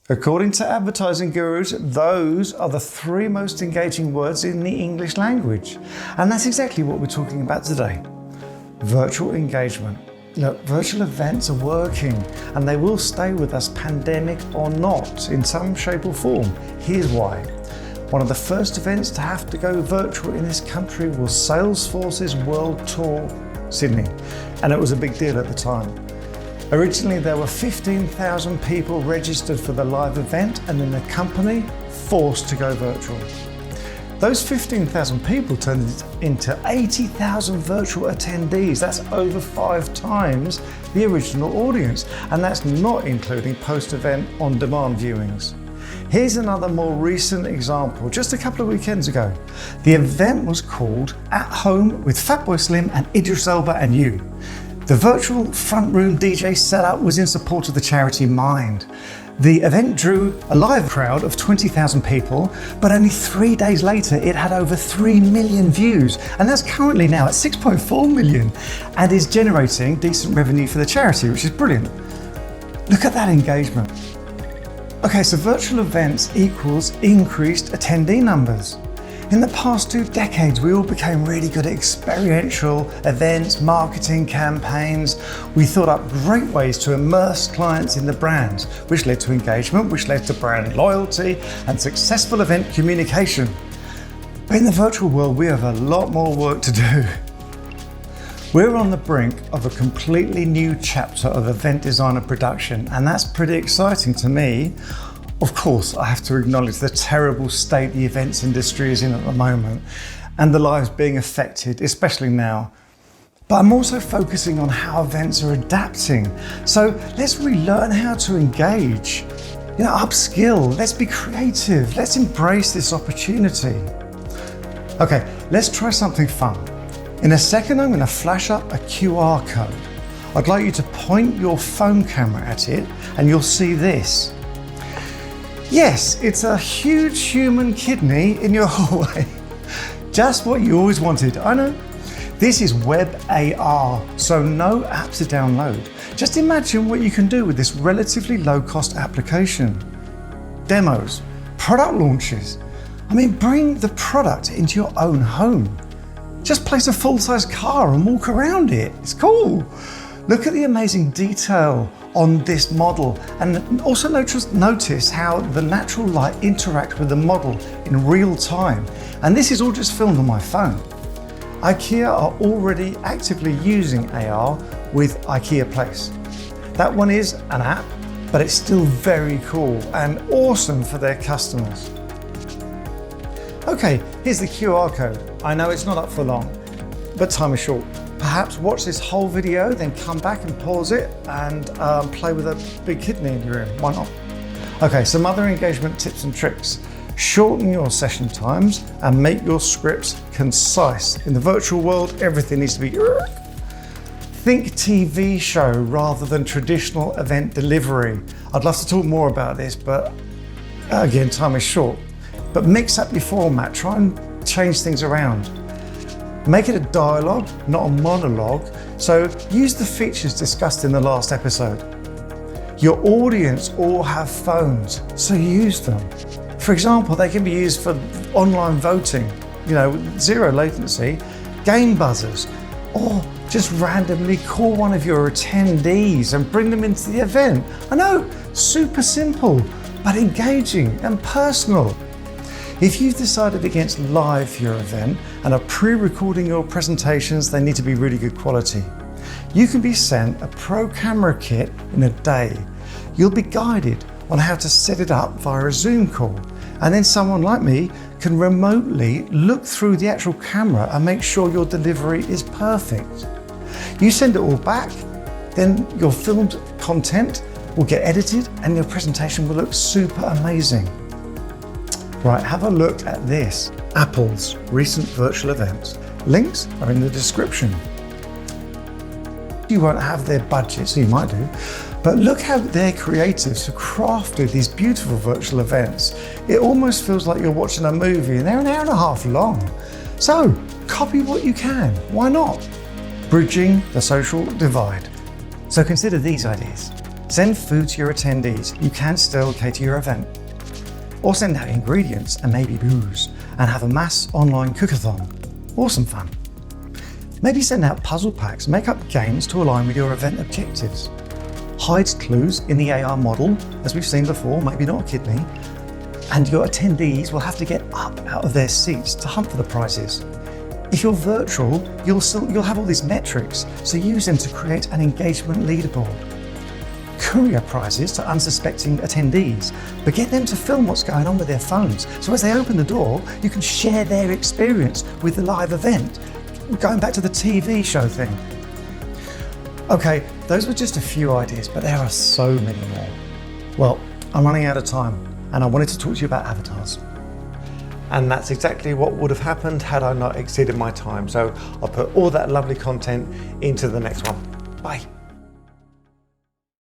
According to advertising gurus, those are the 3 most engaging words in the English language. And that's exactly what we're talking about today. Virtual engagement. Look, virtual events are working and they will stay with us, pandemic or not, in some shape or form. Here's why. One of the first events to have to go virtual in this country was Salesforce's World Tour Sydney, and it was a big deal at the time. Originally, there were 15,000 people registered for the live event, and then the company forced to go virtual. Those 15,000 people turned into 80,000 virtual attendees. That's over 5 times the original audience, and that's not including post-event on-demand viewings. Here's another more recent example, just a couple of weekends ago. The event was called At Home with Fatboy Slim and Idris Elba and You. The virtual front room DJ setup was in support of the charity Mind. The event drew a live crowd of 20,000 people, but only 3 days later it had over 3 million views, and that's currently now at 6.4 million and is generating decent revenue for the charity, which is brilliant. Look at that engagement. Okay, so virtual events equals increased attendee numbers. In the past 2 decades, we all became really good at experiential events, marketing campaigns. We thought up great ways to immerse clients in the brands, which led to engagement, which led to brand loyalty and successful event communication. But in the virtual world, we have a lot more work to do. We're on the brink of a completely new chapter of event design and production, and that's pretty exciting to me. Of course, I have to acknowledge the terrible state the events industry is in at the moment and the lives being affected, especially now. But I'm also focusing on how events are adapting. So let's relearn how to engage, upskill, let's be creative, let's embrace this opportunity. Okay, let's try something fun. In a second, I'm going to flash up a QR code. I'd like you to point your phone camera at it and you'll see this. Yes, it's a huge human kidney in your hallway. Just what you always wanted, I know. This is WebAR, so no app to download. Just imagine what you can do with this relatively low-cost application. Demos, product launches. Bring the product into your own home. Just place a full-size car and walk around it. It's cool. Look at the amazing detail on this model, and also notice how the natural light interacts with the model in real time. And this is all just filmed on my phone. IKEA are already actively using AR with IKEA Place. That one is an app, but it's still very cool and awesome for their customers. Okay, here's the QR code. I know it's not up for long, but time is short. Perhaps watch this whole video, then come back and pause it and play with a big kidney in your room. Why not? Okay, some other engagement tips and tricks. Shorten your session times and make your scripts concise. In the virtual world, everything needs to be think TV show rather than traditional event delivery. I'd love to talk more about this, but again, time is short. But mix up your format, try and change things around. Make it a dialogue, not a monologue, so use the features discussed in the last episode. Your audience all have phones, so use them. For example, they can be used for online voting, zero latency, game buzzers, or just randomly call one of your attendees and bring them into the event. I know, super simple, but engaging and personal. If you've decided against live for your event and are pre-recording your presentations, they need to be really good quality. You can be sent a pro camera kit in a day. You'll be guided on how to set it up via a Zoom call, and then someone like me can remotely look through the actual camera and make sure your delivery is perfect. You send it all back, then your filmed content will get edited and your presentation will look super amazing. Right, have a look at this. Apple's recent virtual events. Links are in the description. You won't have their budget, so you might do, but look how their creatives have crafted these beautiful virtual events. It almost feels like you're watching a movie and they're an hour and a half long. So, copy what you can, why not? Bridging the social divide. So consider these ideas. Send food to your attendees. You can still cater your event. Or send out ingredients and maybe booze and have a mass online cookathon. Awesome fun. Maybe send out puzzle packs, make up games to align with your event objectives. Hide clues in the AR model, as we've seen before, maybe not a kidney, and your attendees will have to get up out of their seats to hunt for the prizes. If you're virtual, you'll have all these metrics, so use them to create an engagement leaderboard. Courier prizes to unsuspecting attendees, but get them to film what's going on with their phones, so as they open the door, you can share their experience with the live event. Going back to the TV show thing. Okay, those were just a few ideas, but there are so many more. Well, I'm running out of time, and I wanted to talk to you about avatars. And that's exactly what would have happened had I not exceeded my time. So I'll put all that lovely content into the next one. Bye.